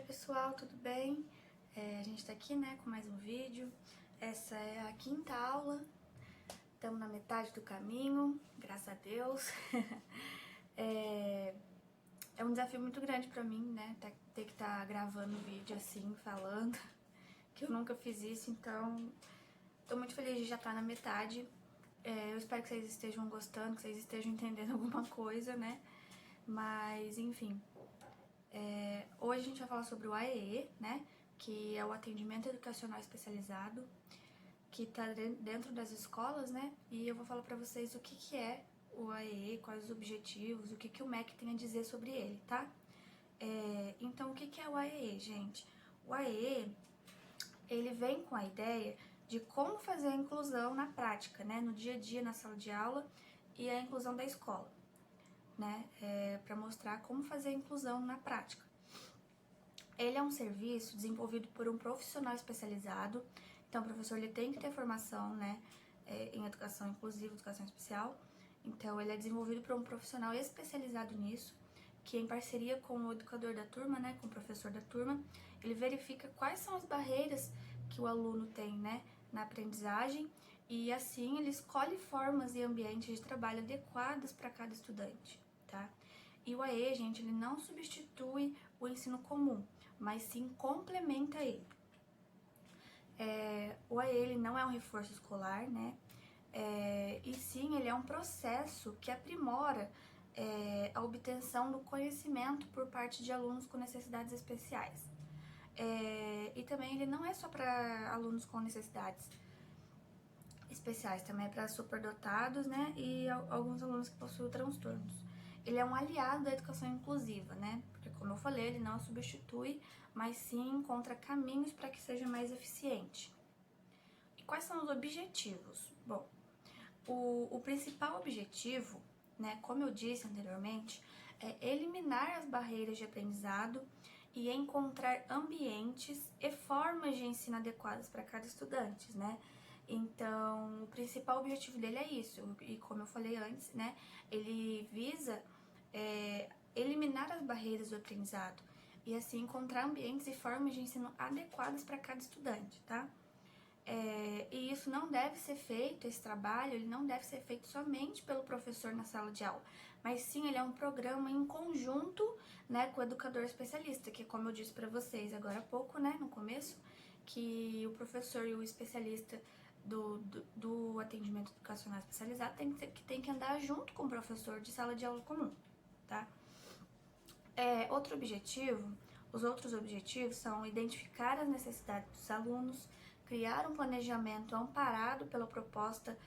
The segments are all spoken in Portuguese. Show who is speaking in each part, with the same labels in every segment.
Speaker 1: pessoal, tudo bem? A gente tá aqui, né, com mais um vídeo. Essa é a quinta aula, estamos na metade do caminho, graças a Deus. É um desafio muito grande pra mim, né, ter que estar gravando vídeo assim, falando, que eu nunca fiz isso, então tô muito feliz de já estar na metade. Eu espero que vocês estejam gostando, que vocês estejam entendendo alguma coisa, né, mas enfim. Hoje a gente vai falar sobre o AEE, né, que é o Atendimento Educacional Especializado, que está dentro das escolas, né, e eu vou falar para vocês o que é o AEE, quais os objetivos, o que o MEC tem a dizer sobre ele, tá? Então, o que é o AEE, gente? O AEE, ele vem com a ideia de como fazer a inclusão na prática, né, no dia a dia, na sala de aula, e a inclusão da escola, né, para mostrar como fazer a inclusão na prática. Ele é um serviço desenvolvido por um profissional especializado, então o professor ele tem que ter formação, né, em educação inclusiva, educação especial, então ele é desenvolvido por um profissional especializado nisso, que em parceria com o educador da turma, né, com o professor da turma, ele verifica quais são as barreiras que o aluno tem, né, na aprendizagem, e assim ele escolhe formas e ambientes de trabalho adequados para cada estudante, tá? E o AE, gente, ele não substitui o ensino comum, mas sim complementa ele. O AE ele não é um reforço escolar, né? E sim, ele é um processo que aprimora a obtenção do conhecimento por parte de alunos com necessidades especiais. E também ele não é só para alunos com necessidades especiais, também é para superdotados, né? E alguns alunos que possuem transtornos. Ele é um aliado da educação inclusiva, né? Porque, como eu falei, ele não substitui, mas sim encontra caminhos para que seja mais eficiente. E quais são os objetivos? Bom, o principal objetivo, né, como eu disse anteriormente, é eliminar as barreiras de aprendizado e encontrar ambientes e formas de ensino adequadas para cada estudante, né? Então, o principal objetivo dele é isso, e como eu falei antes, né, ele visa eliminar as barreiras do aprendizado e assim encontrar ambientes e formas de ensino adequadas para cada estudante, tá? E isso não deve ser feito, esse trabalho, ele não deve ser feito somente pelo professor na sala de aula, mas sim ele é um programa em conjunto, né, com o educador especialista, que como eu disse para vocês agora há pouco, né, no começo, que o professor e o especialista do atendimento educacional especializado tem que andar junto com o professor de sala de aula comum, tá? Os outros objetivos são identificar as necessidades dos alunos, criar um planejamento amparado pela proposta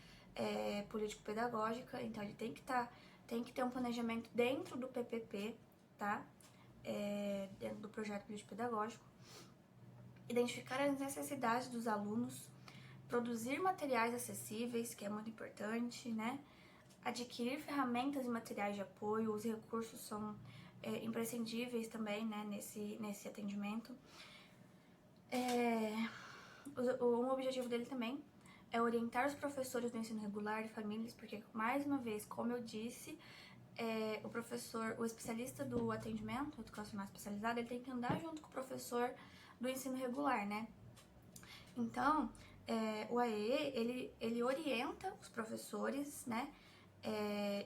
Speaker 1: político-pedagógica, então ele tem que ter um planejamento dentro do PPP, tá? Dentro do projeto político-pedagógico, identificar as necessidades dos alunos, produzir materiais acessíveis, que é muito importante, né? Adquirir ferramentas e materiais de apoio, os recursos são imprescindíveis também, né, nesse atendimento. Um objetivo dele também é orientar os professores do ensino regular e famílias, porque, mais uma vez, como eu disse, o especialista do atendimento educacional especializado, ele tem que andar junto com o professor do ensino regular, né? Então, o AE, ele orienta os professores, né?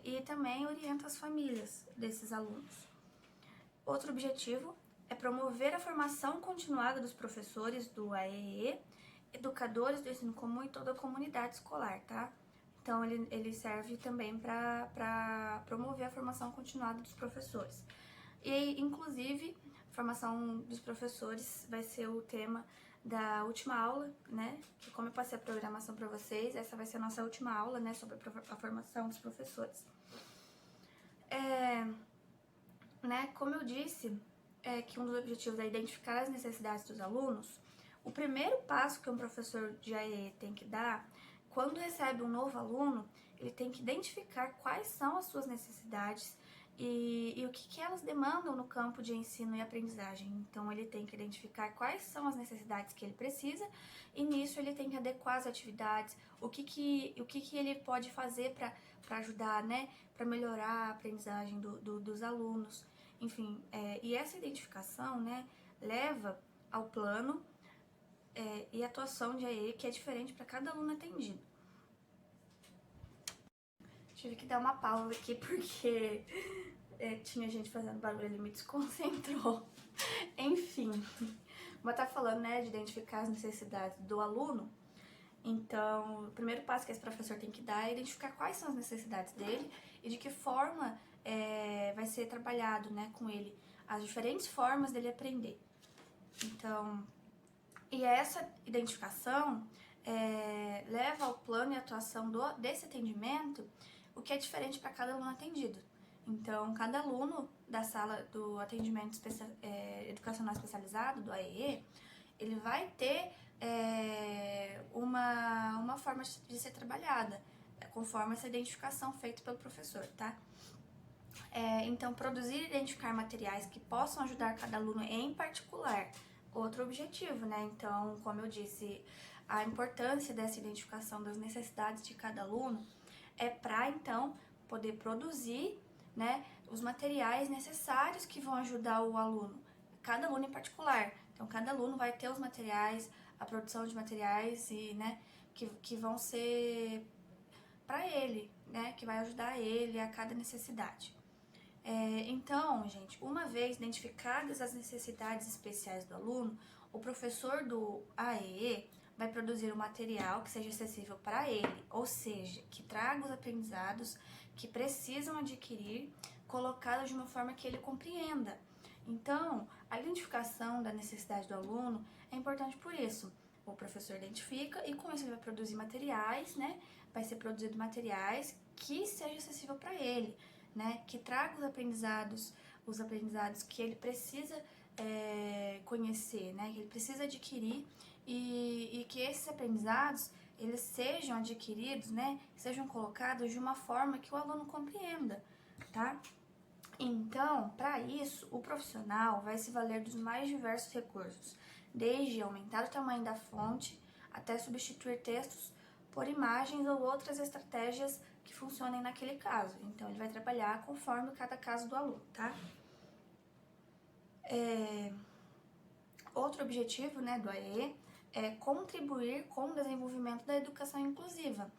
Speaker 1: E também orienta as famílias desses alunos. Outro objetivo é promover a formação continuada dos professores do AEE, educadores do ensino comum e toda a comunidade escolar, tá? Então, ele serve também para promover a formação continuada dos professores. E, inclusive, a formação dos professores vai ser o tema da última aula, né? Que como eu passei a programação para vocês, essa vai ser a nossa última aula, né? Sobre a formação dos professores. Né? Como eu disse, que um dos objetivos é identificar as necessidades dos alunos. O primeiro passo que um professor de AE tem que dar, quando recebe um novo aluno, ele tem que identificar quais são as suas necessidades e o que elas demandam no campo de ensino e aprendizagem. Então, ele tem que identificar quais são as necessidades que ele precisa e nisso ele tem que adequar as atividades, o que ele pode fazer para ajudar, né, para melhorar a aprendizagem dos alunos. Enfim, e essa identificação, né, leva ao plano e atuação de AE, que é diferente para cada aluno atendido. Tive que dar uma pausa aqui porque tinha gente fazendo barulho, ele me desconcentrou. Enfim, vou estar falando, né, de identificar as necessidades do aluno. Então, o primeiro passo que esse professor tem que dar é identificar quais são as necessidades dele e de que forma vai ser trabalhado, né, com ele as diferentes formas dele aprender. Então, e essa identificação leva ao plano e atuação desse atendimento, o que é diferente para cada aluno atendido. Então, cada aluno da sala do atendimento educacional especializado, do AEE, ele vai ter uma forma de ser trabalhada, conforme essa identificação feita pelo professor, tá? Então, produzir e identificar materiais que possam ajudar cada aluno em particular. Outro objetivo, né? Então, como eu disse, a importância dessa identificação das necessidades de cada aluno é para, então, poder produzir, né, os materiais necessários que vão ajudar o aluno, cada aluno em particular. Então, cada aluno vai ter os materiais, a produção de materiais e, né, que vão ser para ele, né, que vai ajudar ele a cada necessidade. Então, gente, uma vez identificadas as necessidades especiais do aluno, o professor do AEE vai produzir um material que seja acessível para ele, ou seja, que traga os aprendizados que precisam adquirir, colocados de uma forma que ele compreenda. Então, a identificação da necessidade do aluno é importante por isso. O professor identifica e com isso ele vai produzir materiais, né? Vai ser produzido materiais que seja acessível para ele, né? Que traga os aprendizados que ele precisa conhecer, né? Que ele precisa adquirir e que esses aprendizados eles sejam adquiridos, né? Sejam colocados de uma forma que o aluno compreenda, tá? Então, para isso, o profissional vai se valer dos mais diversos recursos, desde aumentar o tamanho da fonte até substituir textos por imagens ou outras estratégias que funcionem naquele caso. Então, ele vai trabalhar conforme cada caso do aluno, tá? Outro objetivo, né, do AEE é contribuir com o desenvolvimento da educação inclusiva,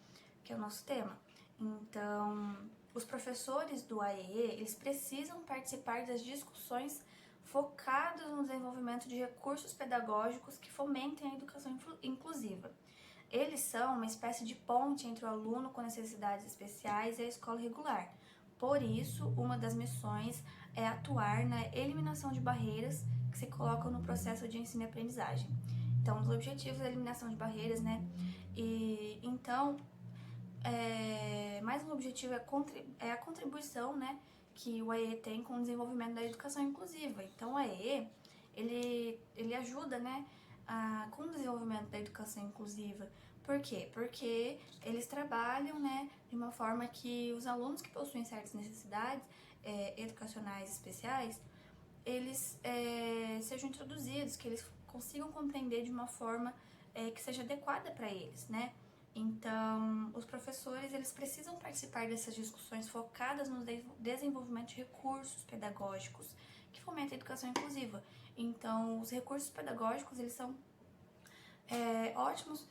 Speaker 1: que é o nosso tema. Então, os professores do AEE, eles precisam participar das discussões focadas no desenvolvimento de recursos pedagógicos que fomentem a educação inclusiva. Eles são uma espécie de ponte entre o aluno com necessidades especiais e a escola regular. Por isso, uma das missões é atuar na eliminação de barreiras que se colocam no processo de ensino e aprendizagem. Então, os objetivos da eliminação de barreiras, né? E então, mais um objetivo é a contribuição, né, que o AEE tem com o desenvolvimento da educação inclusiva. Então, o AEE, ele ajuda, né, com o desenvolvimento da educação inclusiva. Por quê? Porque eles trabalham, né, de uma forma que os alunos que possuem certas necessidades educacionais especiais, eles sejam introduzidos, que eles consigam compreender de uma forma que seja adequada para eles, né? Então, os professores, eles precisam participar dessas discussões focadas no desenvolvimento de recursos pedagógicos que fomentam a educação inclusiva. Então, os recursos pedagógicos, eles são ótimos,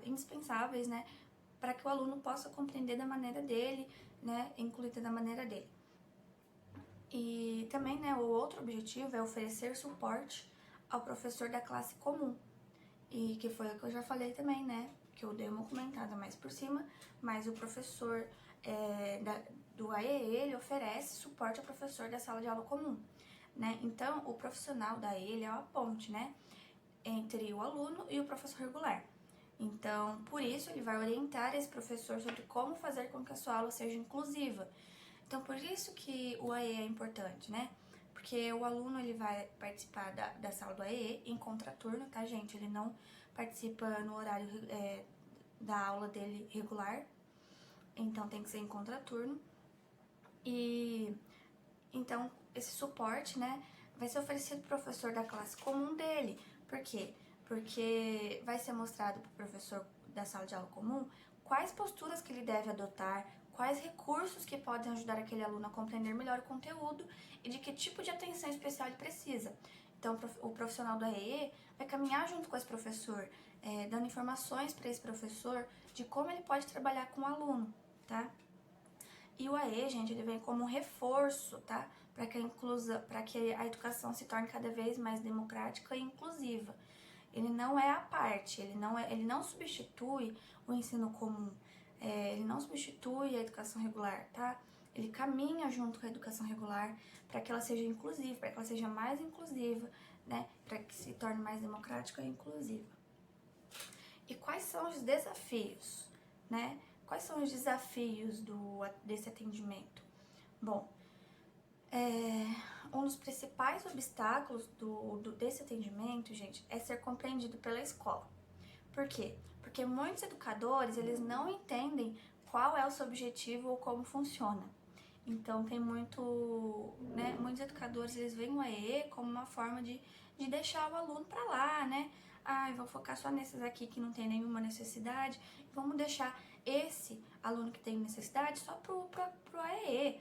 Speaker 1: indispensáveis, né, para que o aluno possa compreender da maneira dele, né, incluir da maneira dele. E também, né, o outro objetivo é oferecer suporte ao professor da classe comum, e que foi o que eu já falei também, né, que eu dei uma comentada mais por cima, mas o professor do AEE, ele oferece suporte ao professor da sala de aula comum, né, então o profissional da AEE, ele é uma ponte, né, entre o aluno e o professor regular. Então, por isso, ele vai orientar esse professor sobre como fazer com que a sua aula seja inclusiva. Então, por isso que o AEE é importante, né? Porque o aluno, ele vai participar da sala do AEE em contraturno, tá, gente? Ele não participa no horário da aula dele regular, então tem que ser em contraturno. E, então, esse suporte, né, vai ser oferecido pro professor da classe comum dele. Por quê? Porque vai ser mostrado para o professor da sala de aula comum quais posturas que ele deve adotar, quais recursos que podem ajudar aquele aluno a compreender melhor o conteúdo e de que tipo de atenção especial ele precisa. Então, o profissional do AEE vai caminhar junto com esse professor, dando informações para esse professor de como ele pode trabalhar com o aluno, tá? E o AE, gente, ele vem como um reforço, tá? Para que a educação se torne cada vez mais democrática e inclusiva. Ele não é a parte, ele não substitui o ensino comum, ele não substitui a educação regular, tá? Ele caminha junto com a educação regular para que ela seja inclusiva, para que ela seja mais inclusiva, né? Para que se torne mais democrática e inclusiva. E quais são os desafios, né? Quais são os desafios desse atendimento? Bom, um dos principais obstáculos desse atendimento, gente, é ser compreendido pela escola. Por quê? Porque muitos educadores, eles não entendem qual é o seu objetivo ou como funciona. Então, tem muitos educadores, eles veem o AE como uma forma de deixar o aluno para lá, né? Vou focar só nesses aqui que não tem nenhuma necessidade, vamos deixar esse aluno que tem necessidade só pro AEE.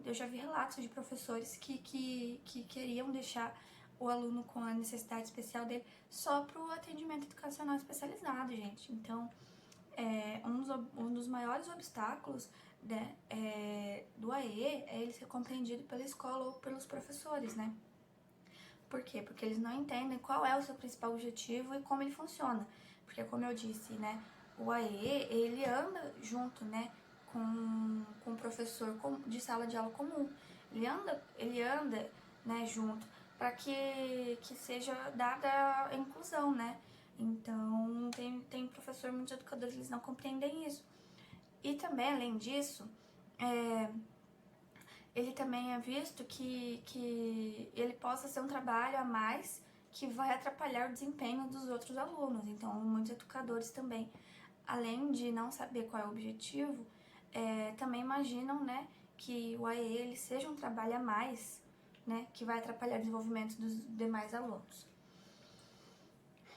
Speaker 1: Eu já vi relatos de professores que queriam deixar o aluno com a necessidade especial dele só pro atendimento educacional especializado, gente. Então, um dos maiores obstáculos, né, do AE é ele ser compreendido pela escola ou pelos professores, né? Por quê? Porque eles não entendem qual é o seu principal objetivo e como ele funciona. Porque, como eu disse, né, o AE, ele anda junto, né, com o professor de sala de aula comum. Ele anda, né, junto para que seja dada a inclusão, né? Então, tem professor, muitos educadores, eles não compreendem isso. E também, além disso, ele também é visto que ele possa ser um trabalho a mais que vai atrapalhar o desempenho dos outros alunos. Então, muitos educadores também, além de não saber qual é o objetivo, também imaginam, né, que o AE ele seja um trabalho a mais, né, que vai atrapalhar o desenvolvimento dos demais alunos.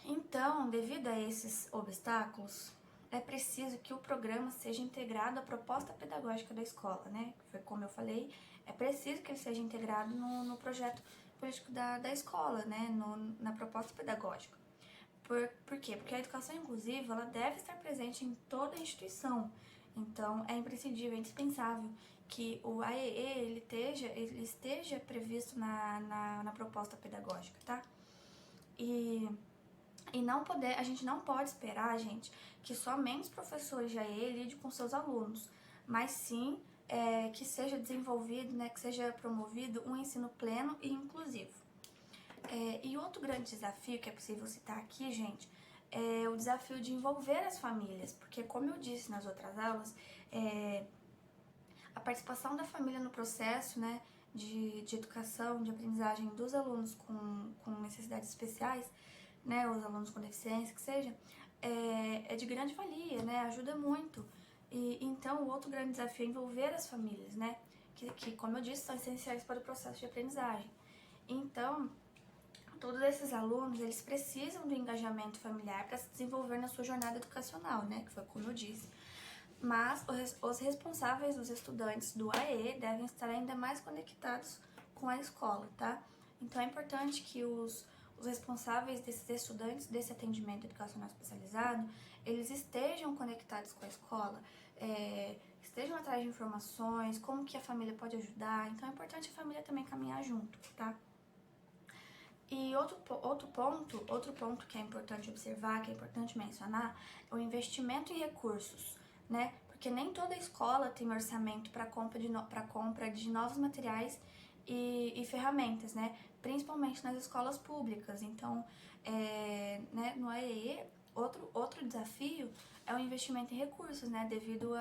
Speaker 1: Então, devido a esses obstáculos, é preciso que o programa seja integrado à proposta pedagógica da escola, né? Foi como eu falei, é preciso que ele seja integrado no projeto político da escola, né? Na proposta pedagógica. Por quê? Porque a educação inclusiva, ela deve estar presente em toda a instituição. Então, é imprescindível, é indispensável que o AEE ele esteja previsto na proposta pedagógica, tá? A gente não pode esperar, gente, que somente os professores de AE lidem com seus alunos, mas sim que seja desenvolvido, né, que seja promovido um ensino pleno e inclusivo. E outro grande desafio que é possível citar aqui, gente, é o desafio de envolver as famílias, porque como eu disse nas outras aulas, a participação da família no processo, né, de educação, de aprendizagem dos alunos com necessidades especiais, né, os alunos com deficiência, que seja, é de grande valia, né, ajuda muito. E então, o outro grande desafio é envolver as famílias, né, que como eu disse, são essenciais para o processo de aprendizagem. Então, todos esses alunos, eles precisam do engajamento familiar para se desenvolver na sua jornada educacional, né, que foi como eu disse. Mas os responsáveis dos estudantes do AE devem estar ainda mais conectados com a escola, tá? Então, é importante que os responsáveis desses estudantes desse atendimento educacional especializado, eles estejam conectados com a escola, estejam atrás de informações, como que a família pode ajudar. Então, é importante a família também caminhar junto, tá? E outro ponto que é importante observar, que é importante mencionar, é o investimento em recursos, né? Porque nem toda escola tem orçamento para compra de novos materiais e ferramentas, né? Principalmente nas escolas públicas. Então, né, no AEE, outro desafio é o investimento em recursos, né? Devido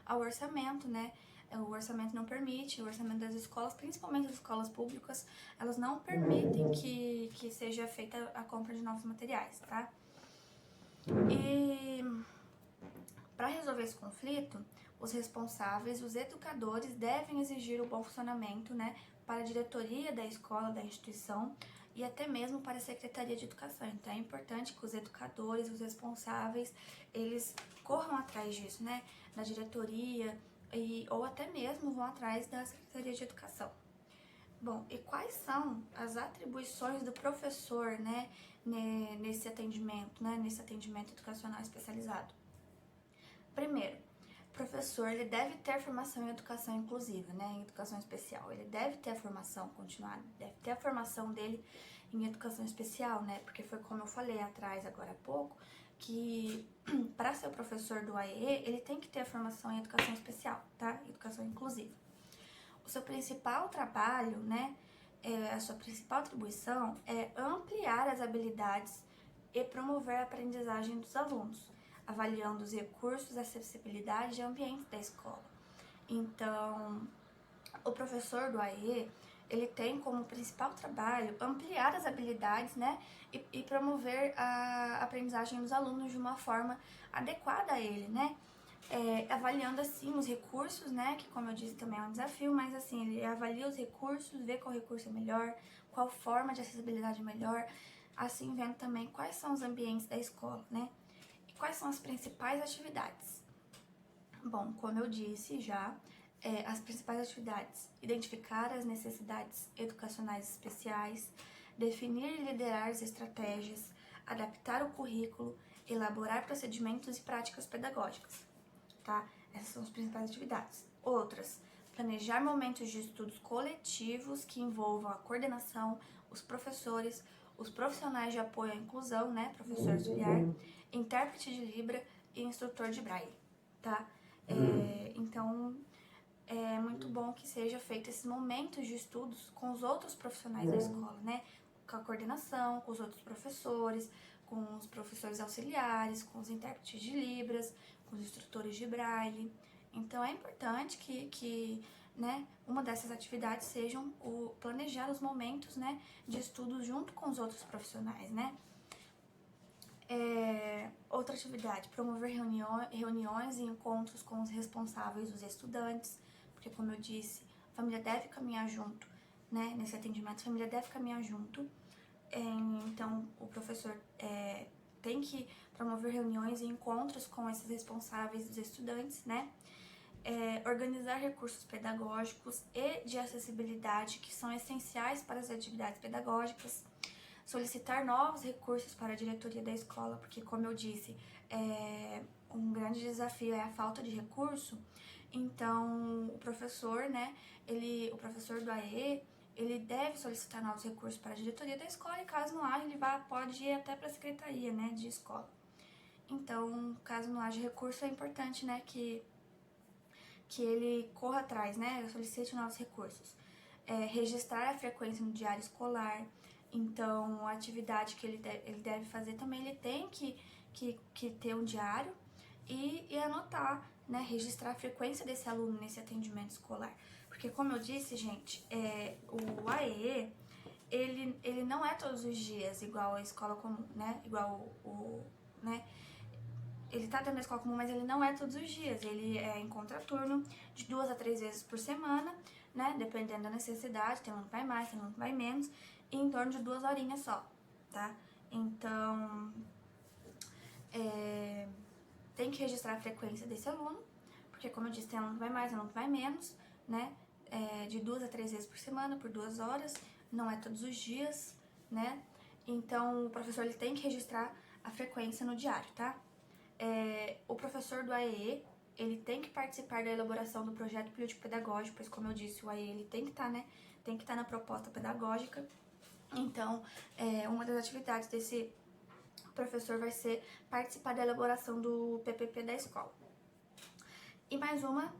Speaker 1: ao orçamento, né? O orçamento não permite, o orçamento das escolas, principalmente as escolas públicas, elas não permitem que seja feita a compra de novos materiais, tá? E para resolver esse conflito, os responsáveis, os educadores, devem exigir o bom funcionamento, né, para a diretoria da escola, da instituição e até mesmo para a Secretaria de Educação. Então é importante que os educadores, os responsáveis, eles corram atrás disso, né, da diretoria ou até mesmo vão atrás da Secretaria de Educação. Bom, e quais são as atribuições do professor, né, nesse atendimento, né, nesse atendimento educacional especializado? Primeiro, o professor ele deve ter formação em educação inclusiva, né, em educação especial. Ele deve ter a formação continuada, deve ter a formação dele em educação especial, né, porque foi como eu falei atrás, agora há pouco, que para ser o professor do AEE, ele tem que ter a formação em educação especial, tá? Educação inclusiva. O seu principal trabalho, né, a sua principal atribuição é ampliar as habilidades e promover a aprendizagem dos alunos, avaliando os recursos, acessibilidade e ambiente da escola. Então, o professor do AE, ele tem como principal trabalho ampliar as habilidades, né, e promover a aprendizagem dos alunos de uma forma adequada a ele, né, avaliando assim os recursos, né, que como eu disse também é um desafio, mas assim, ele avalia os recursos, vê qual recurso é melhor, qual forma de acessibilidade é melhor, assim vendo também quais são os ambientes da escola, né, e quais são as principais atividades. Bom, como eu disse já, as principais atividades: identificar as necessidades educacionais especiais, definir e liderar as estratégias, adaptar o currículo, elaborar procedimentos e práticas pedagógicas, tá? Essas são as principais atividades. Outras: planejar momentos de estudos coletivos que envolvam a coordenação, os professores, os profissionais de apoio à inclusão, né, professor auxiliar, intérprete de Libra e instrutor de Braille, tá? Então, é muito bom que seja feito esses momentos de estudos com os outros profissionais da escola, né? Com a coordenação, com os outros professores, com os professores auxiliares, com os intérpretes de Libras, com os instrutores de Braille. Então, é importante que né, uma dessas atividades sejam o planejar os momentos, né, de estudos junto com os outros profissionais, né? Outra atividade: promover reuniões e encontros com os responsáveis dos estudantes, porque como eu disse, a família deve caminhar junto, né? Nesse atendimento, a família deve caminhar junto. Então, o professor tem que promover reuniões e encontros com esses responsáveis dos estudantes, né? Organizar recursos pedagógicos e de acessibilidade que são essenciais para as atividades pedagógicas. Solicitar novos recursos para a diretoria da escola, porque como eu disse, um grande desafio é a falta de recurso. Então, o professor, né, o professor do AE, ele deve solicitar novos recursos para a diretoria da escola e caso não haja, ele pode ir até para a secretaria, né, de escola. Então, caso não haja recurso, é importante, né, que ele corra atrás, né, solicite novos recursos. Registrar a frequência no diário escolar. Então, a atividade que ele deve fazer também, ele tem que ter um diário e anotar, né, registrar a frequência desse aluno nesse atendimento escolar. Porque, como eu disse, gente, o AEE, ele não é todos os dias igual a escola comum, né, igual né, ele tá dentro da escola comum, mas ele não é todos os dias. Ele é em contraturno de 2 a 3 vezes por semana, né? Dependendo da necessidade, tem um que vai mais, tem um que vai menos, e em torno de 2 horinhas só, tá? Então, tem que registrar a frequência desse aluno, porque como eu disse, tem aluno que vai mais, tem aluno que vai menos, né? De 2 a 3 vezes por semana, por 2 horas, não é todos os dias, né? Então, o professor ele tem que registrar a frequência no diário, tá? O professor do AEE, ele tem que participar da elaboração do projeto político-pedagógico, pois como eu disse, o AEE ele tem que estar, né, tem que estar na proposta pedagógica. Então, uma das atividades desse professor vai ser participar da elaboração do PPP da escola. E mais uma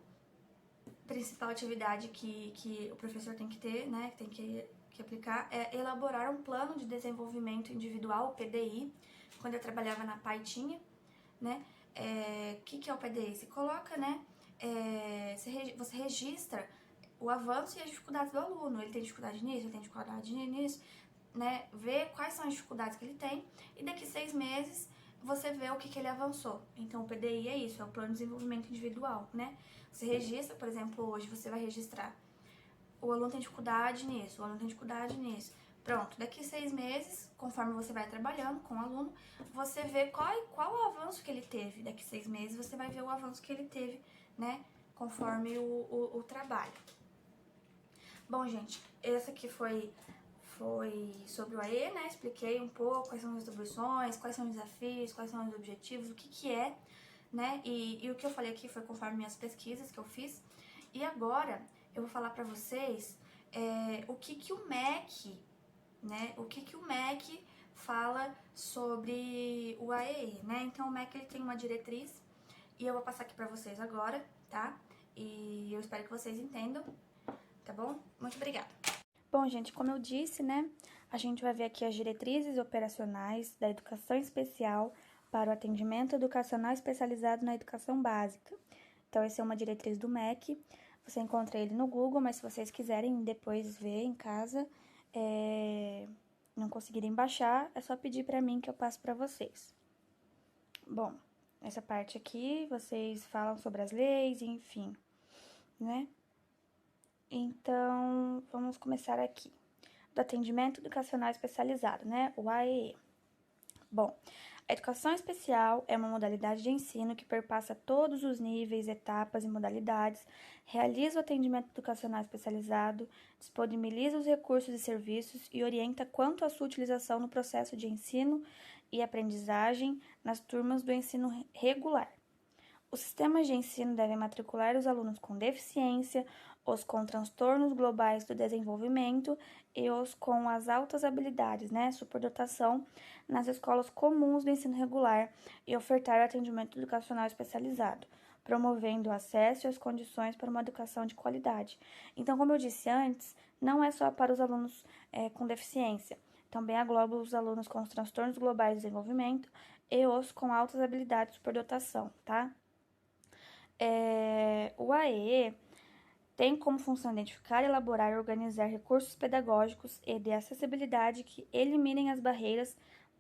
Speaker 1: principal atividade que o professor tem que ter, né, tem que aplicar, é elaborar um plano de desenvolvimento individual, o PDI. Quando eu trabalhava na PAI tinha, né? Que é o PDI? Você coloca, né? Você registra o avanço e as dificuldades do aluno. Ele tem dificuldade nisso, ele tem dificuldade nisso, né? Vê quais são as dificuldades que ele tem e daqui 6 meses você vê o que ele avançou. Então, o PDI é isso, é o Plano de Desenvolvimento Individual, né? Você registra, por exemplo, hoje você vai registrar o aluno tem dificuldade nisso, o aluno tem dificuldade nisso. Pronto, daqui 6 meses, conforme você vai trabalhando com o aluno, você vê qual o avanço que ele teve. Daqui 6 meses você vai ver o avanço que ele teve, né, conforme o trabalho. Bom, gente, esse aqui foi sobre o AE, né? Expliquei um pouco quais são as atribuições, quais são os desafios, quais são os objetivos, o que é, né? E o que eu falei aqui foi conforme minhas pesquisas que eu fiz. E agora eu vou falar pra vocês o que o MEC, né? O que o MEC fala sobre o AEE, né? Então o MEC ele tem uma diretriz e eu vou passar aqui pra vocês agora, tá? E eu espero que vocês entendam, tá bom? Muito obrigada. Bom, gente, como eu disse, né, a gente vai ver aqui as diretrizes operacionais da educação especial para o atendimento educacional especializado na educação básica. Então, essa é uma diretriz do MEC, você encontra ele no Google, mas se vocês quiserem depois ver em casa, não conseguirem baixar, é só pedir para mim que eu passo para vocês. Bom, essa parte aqui, vocês falam sobre as leis, enfim, né? Então, vamos começar aqui. Do atendimento educacional especializado, né? O AEE. Bom, a educação especial é uma modalidade de ensino que perpassa todos os níveis, etapas e modalidades, realiza o atendimento educacional especializado, disponibiliza os recursos e serviços e orienta quanto à sua utilização no processo de ensino e aprendizagem nas turmas do ensino regular. Os sistemas de ensino devem matricular os alunos com deficiência, os com transtornos globais do desenvolvimento e os com as altas habilidades, né, superdotação, nas escolas comuns do ensino regular e ofertar atendimento educacional especializado, promovendo o acesso e as condições para uma educação de qualidade. Então, como eu disse antes, não é só para os alunos com deficiência, também engloba os alunos com os transtornos globais do desenvolvimento e os com altas habilidades de superdotação, tá? O AEE tem como função identificar, elaborar e organizar recursos pedagógicos e de acessibilidade que eliminem as barreiras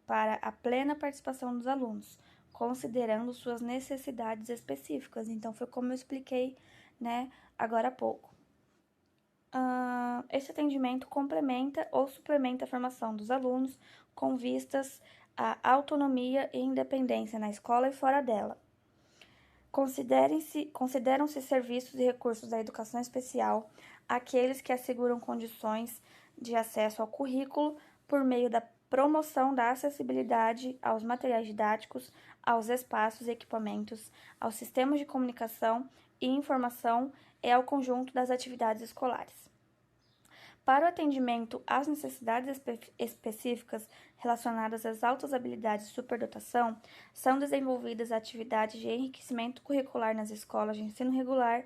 Speaker 1: para a plena participação dos alunos, considerando suas necessidades específicas. Então, foi como eu expliquei, né, agora há pouco. Esse atendimento complementa ou suplementa a formação dos alunos com vistas à autonomia e independência na escola e fora dela. Consideram-se serviços e recursos da educação especial aqueles que asseguram condições de acesso ao currículo por meio da promoção da acessibilidade aos materiais didáticos, aos espaços e equipamentos, aos sistemas de comunicação e informação e ao conjunto das atividades escolares. Para o atendimento às necessidades específicas relacionadas às altas habilidades de superdotação, são desenvolvidas atividades de enriquecimento curricular nas escolas de ensino regular,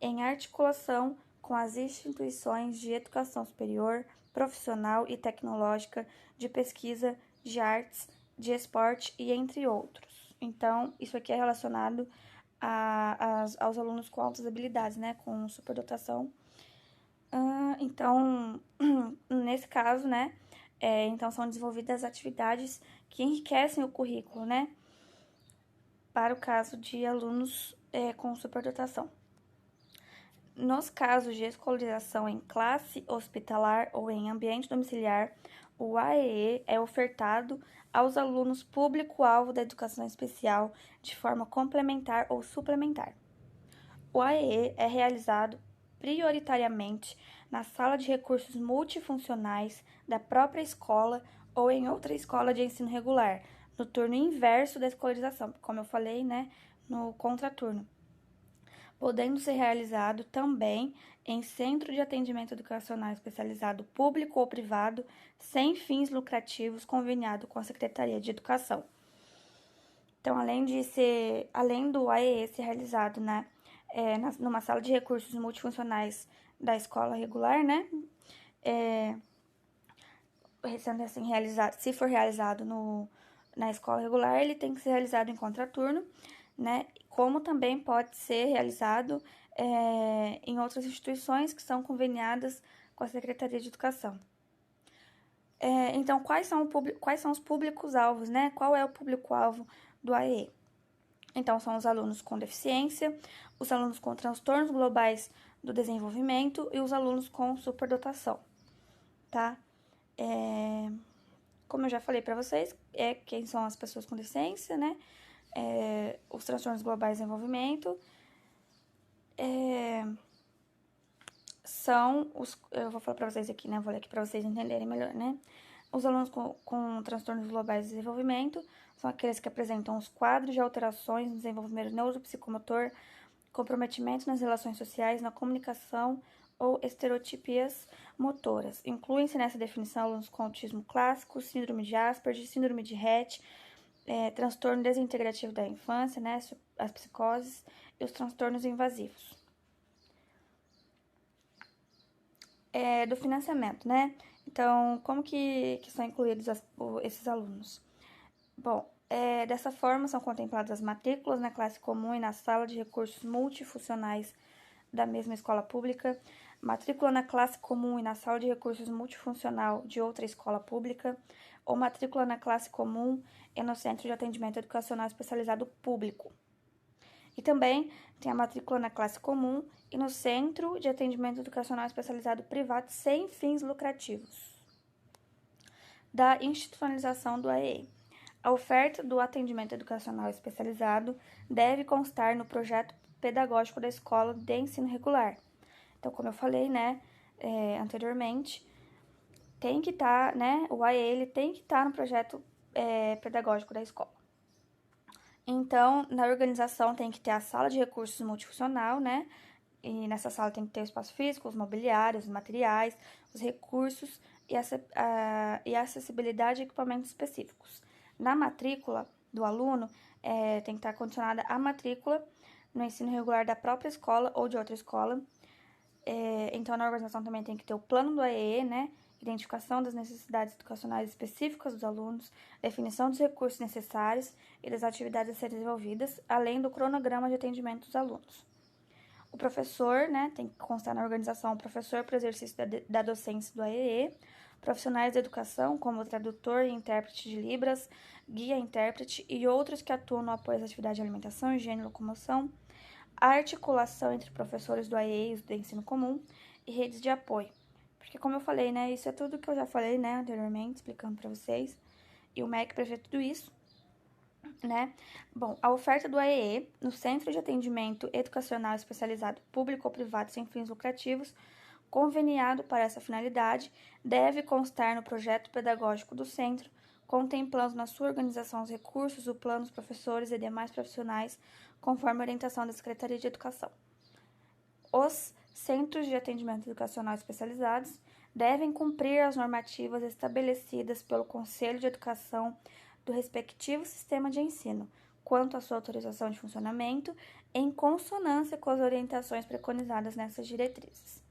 Speaker 1: em articulação com as instituições de educação superior, profissional e tecnológica, de pesquisa, de artes, de esporte e entre outros. Então, isso aqui é relacionado aos alunos com altas habilidades, né, com superdotação. Então, nesse caso, né, então são desenvolvidas atividades que enriquecem o currículo, né, para o caso de alunos com superdotação. Nos casos de escolarização em classe hospitalar ou em ambiente domiciliar, o AEE é ofertado aos alunos público-alvo da educação especial de forma complementar ou suplementar. O AEE é realizado prioritariamente na sala de recursos multifuncionais da própria escola ou em outra escola de ensino regular, no turno inverso da escolarização, como eu falei, né, no contraturno, podendo ser realizado também em centro de atendimento educacional especializado público ou privado, sem fins lucrativos, conveniado com a Secretaria de Educação. Então, além do AEE ser realizado, né, numa sala de recursos multifuncionais da escola regular, né? Sendo assim realizado, se for realizado na escola regular, ele tem que ser realizado em contraturno, né? Como também pode ser realizado em outras instituições que são conveniadas com a Secretaria de Educação. Então, quais são os públicos-alvos, né? Qual é o público-alvo do AEE? Então, são os alunos com deficiência, os alunos com transtornos globais do desenvolvimento e os alunos com superdotação, tá? Como eu já falei para vocês, quem são as pessoas com deficiência, né? Os transtornos globais do desenvolvimento eu vou falar para vocês aqui, né? Vou ler aqui para vocês entenderem melhor, né? Os alunos com transtornos globais de desenvolvimento são aqueles que apresentam os quadros de alterações no desenvolvimento neuropsicomotor, comprometimento nas relações sociais, na comunicação ou estereotipias motoras. Incluem-se nessa definição alunos com autismo clássico, síndrome de Asperger, síndrome de Rett, transtorno desintegrativo da infância, né, as psicoses e os transtornos invasivos. Do financiamento, né? Então, como que são incluídos esses alunos? Bom, dessa forma são contempladas as matrículas na classe comum e na sala de recursos multifuncionais da mesma escola pública, matrícula na classe comum e na sala de recursos multifuncional de outra escola pública, ou matrícula na classe comum e no centro de atendimento educacional especializado público. E também tem a matrícula na classe comum e no centro de atendimento educacional especializado privado sem fins lucrativos. Da institucionalização do AEE. A oferta do atendimento educacional especializado deve constar no projeto pedagógico da escola de ensino regular. Então, como eu falei, né, anteriormente, tem que estar, né, o AEE ele tem que estar no projeto pedagógico da escola. Então, na organização tem que ter a sala de recursos multifuncional, né? E nessa sala tem que ter o espaço físico, os mobiliários, os materiais, os recursos e a acessibilidade a equipamentos específicos. Na matrícula do aluno, tem que estar condicionada a matrícula no ensino regular da própria escola ou de outra escola. Então, na organização também tem que ter o plano do AEE, né? Identificação das necessidades educacionais específicas dos alunos, definição dos recursos necessários e das atividades a serem desenvolvidas, além do cronograma de atendimento dos alunos. O professor, né, tem que constar na organização o professor para o exercício da docência do AEE, profissionais da educação, como tradutor e intérprete de Libras, guia intérprete e outros que atuam no apoio às atividades de alimentação, higiene e locomoção, a articulação entre professores do AEE e do ensino comum e redes de apoio. Porque, como eu falei, né, isso é tudo que eu já falei, né, anteriormente, explicando para vocês, e o MEC prevê tudo isso, né? Bom, a oferta do AEE no Centro de Atendimento Educacional Especializado Público ou Privado sem fins lucrativos, conveniado para essa finalidade, deve constar no projeto pedagógico do centro, contemplando na sua organização os recursos, o plano, os professores e demais profissionais, conforme a orientação da Secretaria de Educação. Os centros de atendimento educacional especializados devem cumprir as normativas estabelecidas pelo Conselho de Educação do respectivo sistema de ensino, quanto à sua autorização de funcionamento, em consonância com as orientações preconizadas nessas diretrizes.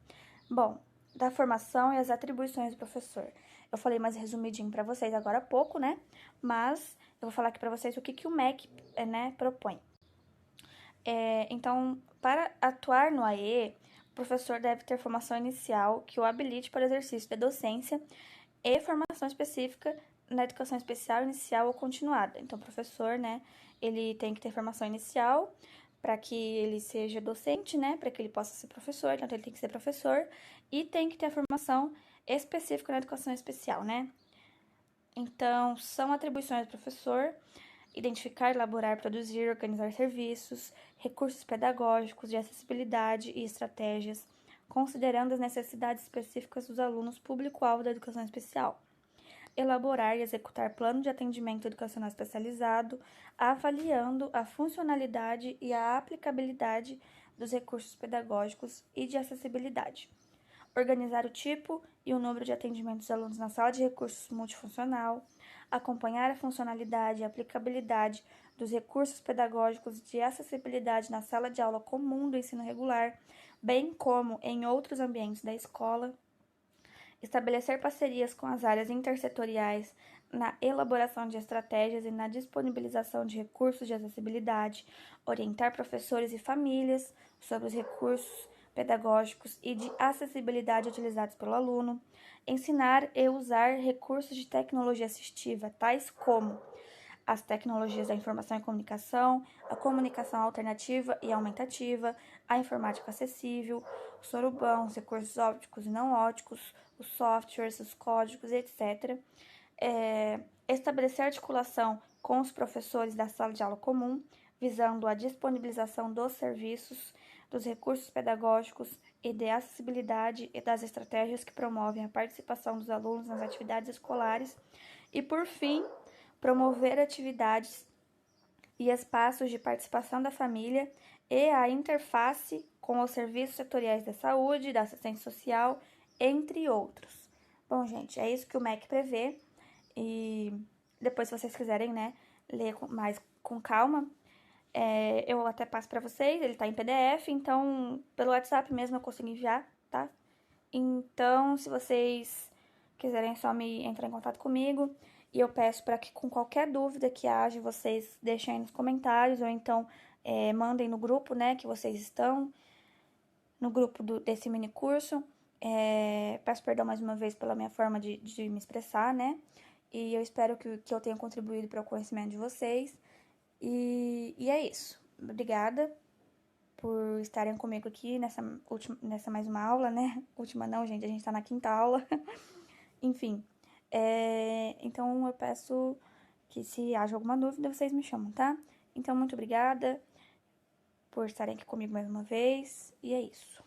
Speaker 1: Bom, da formação e as atribuições do professor. Eu falei mais resumidinho para vocês agora há pouco, né? Mas eu vou falar aqui para vocês o que o MEC, propõe. Então, para atuar no AEE, o professor deve ter formação inicial que o habilite para o exercício da docência e formação específica na educação especial, inicial ou continuada. Então, o professor, né, ele tem que ter formação inicial para que ele seja docente, né, para que ele possa ser professor, então ele tem que ser professor, e tem que ter a formação específica na educação especial, né. Então, são atribuições do professor: identificar, elaborar, produzir, organizar serviços, recursos pedagógicos de acessibilidade e estratégias, considerando as necessidades específicas dos alunos público-alvo da educação especial. Elaborar e executar plano de atendimento educacional especializado, avaliando a funcionalidade e a aplicabilidade dos recursos pedagógicos e de acessibilidade. Organizar o tipo e o número de atendimentos dos alunos na sala de recursos multifuncional, acompanhar a funcionalidade e aplicabilidade dos recursos pedagógicos de acessibilidade na sala de aula comum do ensino regular, bem como em outros ambientes da escola, estabelecer parcerias com as áreas intersetoriais na elaboração de estratégias e na disponibilização de recursos de acessibilidade, orientar professores e famílias sobre os recursos pedagógicos e de acessibilidade utilizados pelo aluno, ensinar e usar recursos de tecnologia assistiva, tais como as tecnologias da informação e comunicação, a comunicação alternativa e aumentativa, a informática acessível, o sorubão, os recursos ópticos e não ópticos, os softwares, os códigos, etc. Estabelecer articulação com os professores da sala de aula comum, visando a disponibilização dos serviços, dos recursos pedagógicos e de acessibilidade e das estratégias que promovem a participação dos alunos nas atividades escolares e, por fim, promover atividades e espaços de participação da família e a interface com os serviços setoriais da saúde, da assistência social, entre outros. Bom, gente, é isso que o MEC prevê e depois, se vocês quiserem, né, ler mais com calma, eu até passo para vocês, ele tá em PDF, então pelo WhatsApp mesmo eu consigo enviar, tá? Então, se vocês quiserem só me entrar em contato comigo, e eu peço para que com qualquer dúvida que haja, vocês deixem aí nos comentários, ou então mandem no grupo, né, que vocês estão, no grupo desse mini curso. Peço perdão mais uma vez pela minha forma de me expressar, né, e eu espero que eu tenha contribuído para o conhecimento de vocês. E é isso. Obrigada por estarem comigo aqui nessa mais uma aula, né? Última não, gente, a gente tá na 5ª aula. Enfim, então eu peço que se haja alguma dúvida, vocês me chamam, tá? Então, muito obrigada por estarem aqui comigo mais uma vez, e é isso.